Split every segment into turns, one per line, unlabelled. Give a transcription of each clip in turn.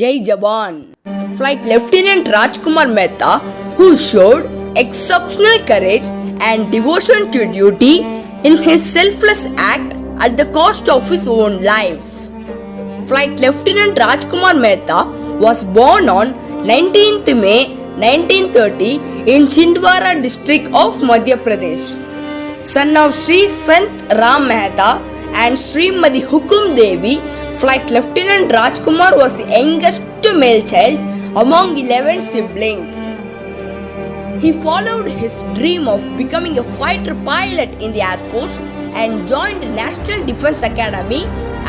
Jai Jawan. Flight Lieutenant Rajkumar Mehta, who showed exceptional courage and devotion to duty in his selfless act at the cost of his own life. Flight Lieutenant Rajkumar Mehta was born on 19th May 1930 in Chhindwara district of Madhya Pradesh. Son of Sri Sant Ram Mehta and Srimati Hukum Devi, Flight Lieutenant Rajkumar was the youngest male child among 11 siblings. He followed his dream of becoming a fighter pilot in the Air Force and joined National Defence Academy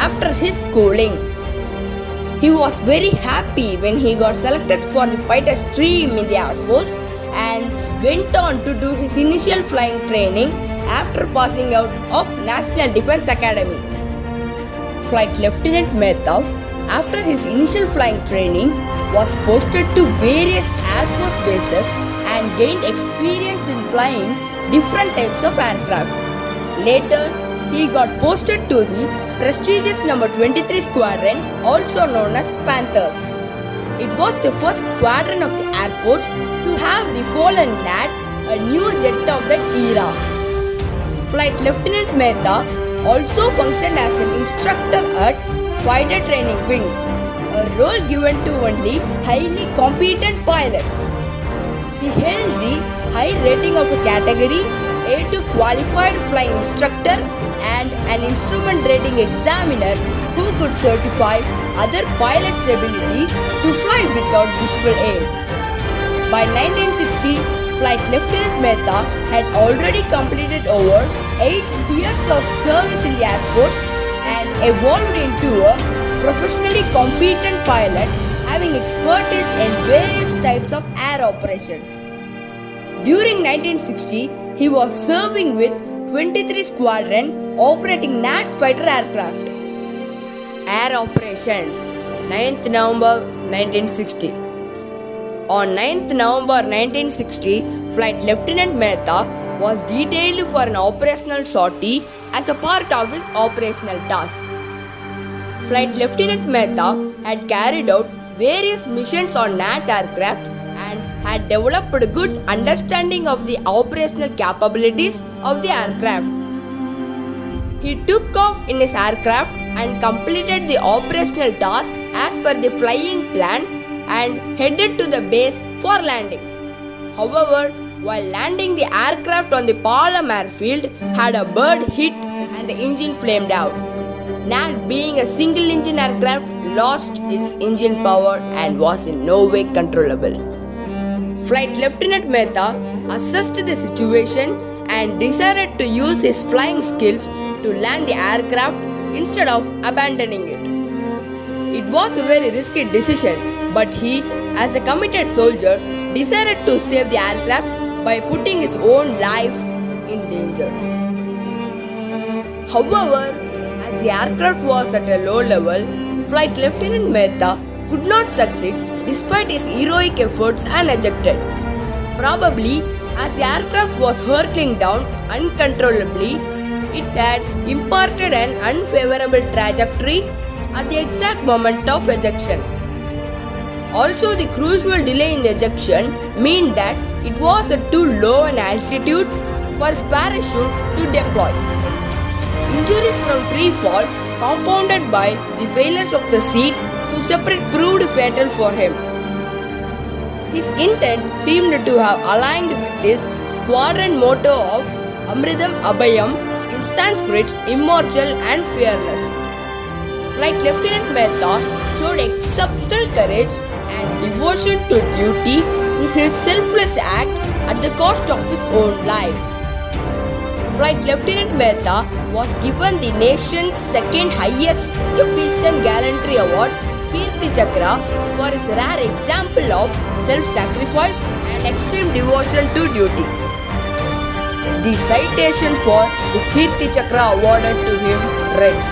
after his schooling. He was very happy when he got selected for the fighter stream in the Air Force and went on to do his initial flying training after passing out of National Defence Academy. Flight Lieutenant Mehta, after his initial flying training, was posted to various Air Force bases and gained experience in flying different types of aircraft. Later, he got posted to the prestigious No. 23 Squadron, also known as Panthers. It was the first squadron of the Air Force to have the Fallen Gnat, a new jet of that era. Flight Lieutenant Mehta also functioned as an instructor at Fighter Training Wing, a role given to only highly competent pilots. He held the high rating of a category A2 qualified flying instructor and an instrument rating examiner who could certify other pilots' ability to fly without visual aid. By 1960, Flight Lieutenant Mehta had already completed over 8 years of service in the Air Force and evolved into a professionally competent pilot having expertise in various types of air operations. During 1960, he was serving with 23 Squadron operating Gnat fighter aircraft. Air Operation 9th November 1960. On 9th November 1960, Flight Lieutenant Mehta was detailed for an operational sortie as a part of his operational task. Flight Lieutenant Mehta had carried out various missions on Gnat aircraft and had developed a good understanding of the operational capabilities of the aircraft. He took off in his aircraft and completed the operational task as per the flying plan and headed to the base for landing. However, while landing, the aircraft on the Palam airfield had a bird hit and the engine flamed out. Gnat, being a single engine aircraft, lost its engine power and was in no way controllable. Flight Lieutenant Mehta assessed the situation and decided to use his flying skills to land the aircraft instead of abandoning it. It was a very risky decision, but he, as a committed soldier, decided to save the aircraft by putting his own life in danger. However, as the aircraft was at a low level, Flight Lieutenant Mehta could not succeed despite his heroic efforts and ejected. Probably as the aircraft was hurtling down uncontrollably, it had imparted an unfavorable trajectory at the exact moment of ejection. Also, the crucial delay in the ejection meant that it was at too low an altitude for his parachute to deploy. Injuries from free fall, compounded by the failures of the seat to separate, proved fatal for him. His intent seemed to have aligned with his squadron motto of Amritam Abhayam, in Sanskrit, immortal and fearless. Flight Lieutenant Mehta showed exceptional courage and devotion to duty in his selfless act at the cost of his own life. Flight Lieutenant Mehta was given the nation's second highest Peacetime Gallantry Award, Kirti Chakra, for his rare example of self-sacrifice and extreme devotion to duty. The citation for the Kirti Chakra awarded to him reads: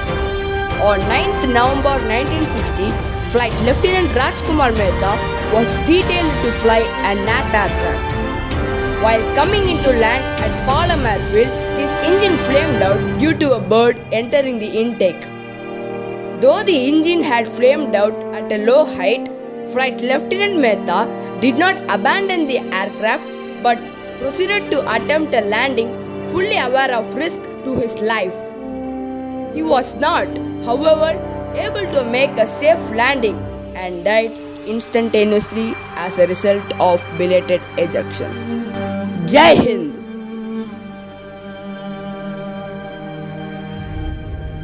On 9th November 1960, Flight Lieutenant Rajkumar Mehta was detailed to fly a Gnat aircraft. While coming into land at Palam airfield, his engine flamed out due to a bird entering the intake. Though the engine had flamed out at a low height, Flight Lieutenant Mehta did not abandon the aircraft but proceeded to attempt a landing fully aware of risk to his life. He was not, however, able to make a safe landing and died instantaneously as a result of belated ejection. Jai Hind!